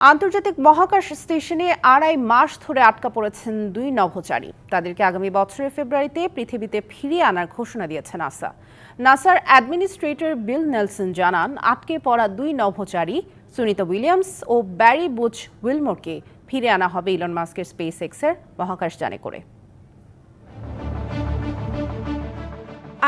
আন্তর্জাতিক মহাকাশ স্টেশনে ২.৫ মাস ধরে আটকা পড়েছেন দুই নভোচারী। তাদেরকে আগামী বছরের ফেব্রুয়ারিতে পৃথিবীতে ফিরিয়ে আনার ঘোষণা দিয়েছে নাসা। নাসার অ্যাডমিনিস্ট্রেটর বিল নেলসন জানান, আটকে পড়া দুই নভোচারী সুনিতা উইলিয়ামস ও ব্যারি বুচ উইলমোরকে ফিরে আনা হবে ইলন মাস্কের স্পেস এক্সের মহাকাশযানে করে।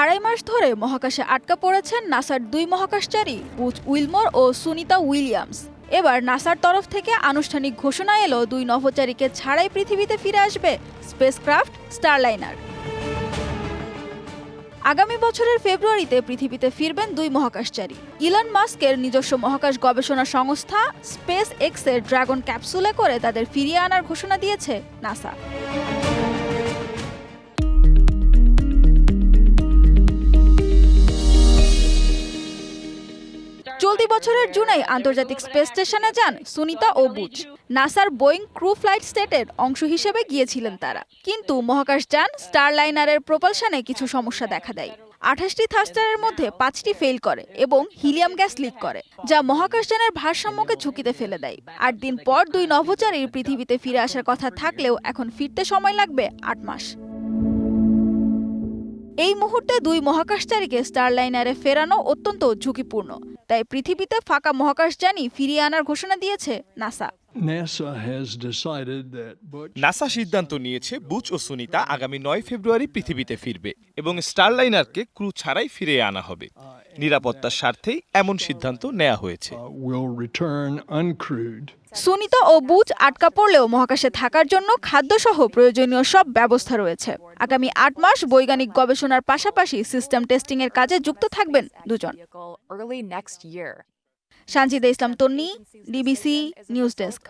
২.৫ মাস ধরে মহাকাশে আটকা পড়েছেন নাসার দুই মহাকাশচারী বুচ উইলমোর ও সুনিতা উইলিয়ামস। এবার নাসার তরফ থেকে আনুষ্ঠানিক ঘোষণা এলো, দুই নভোচারীকে ছাড়াই পৃথিবীতে ফিরে আসবে স্পেসক্রাফট স্টারলাইনার। আগামী বছরের ফেব্রুয়ারিতে পৃথিবীতে ফিরবেন দুই মহাকাশচারী। ইলন মাস্কের নিজস্ব মহাকাশ গবেষণা সংস্থা স্পেস এক্সের ড্রাগন ক্যাপসুলে করে তাদের ফিরিয়ে আনার ঘোষণা দিয়েছে নাসা। চলতি বছরের জুনেই আন্তর্জাতিক স্পেস স্টেশনে যান সুনিতা ও বুচ। নাসার বোয়িং ক্রু ফ্লাইট স্টেটের অংশ হিসেবে গিয়েছিলেন তারা, কিন্তু মহাকাশযান স্টারলাইনারের প্রপালশনে কিছু সমস্যা দেখা দেয়। ২৮টি থাস্টারের মধ্যে ৫টি ফেল করে এবং হিলিয়াম গ্যাস লিক করে, যা মহাকাশযানের ভারসাম্যকে ঝুঁকিতে ফেলে দেয়। ৮ দিন পর দুই নভোচারীর পৃথিবীতে ফিরে আসার কথা থাকলেও এখন ফিরতে সময় লাগবে ৮ মাস। এই মুহূর্তে দুই মহাকাশচারীকে স্টারলাইনারে ফেরানো অত্যন্ত ঝুঁকিপূর্ণ, তাই পৃথিবীতে ফাঁকা মহাকাশযানই ফিরিয়ে আনার ঘোষণা দিয়েছে নাসা। নাসা সিদ্ধান্ত নিয়েছে বুচ ও সুনিতা আগামী ৯ ফেব্রুয়ারি পৃথিবীতে ফিরবে এবং স্টারলাইনারকে ক্রু ছাড়াই ফিরিয়ে আনা হবে। নিরাপত্তার স্বার্থেই এমন সিদ্ধান্ত নেওয়া হয়েছে। সুনিতা ও বুচ আটকা পড়লেও মহাকাশে থাকার জন্য খাদ্যসহ প্রয়োজনীয় সব ব্যবস্থা রয়েছে। আগামী ৮ মাস বৈজ্ঞানিক গবেষণার পাশাপাশি সিস্টেম টেস্টিং এর কাজে যুক্ত থাকবেন দুজন। সানজিদা ইসলাম তন্নি, ডিবিসি নিউজ ডেস্ক।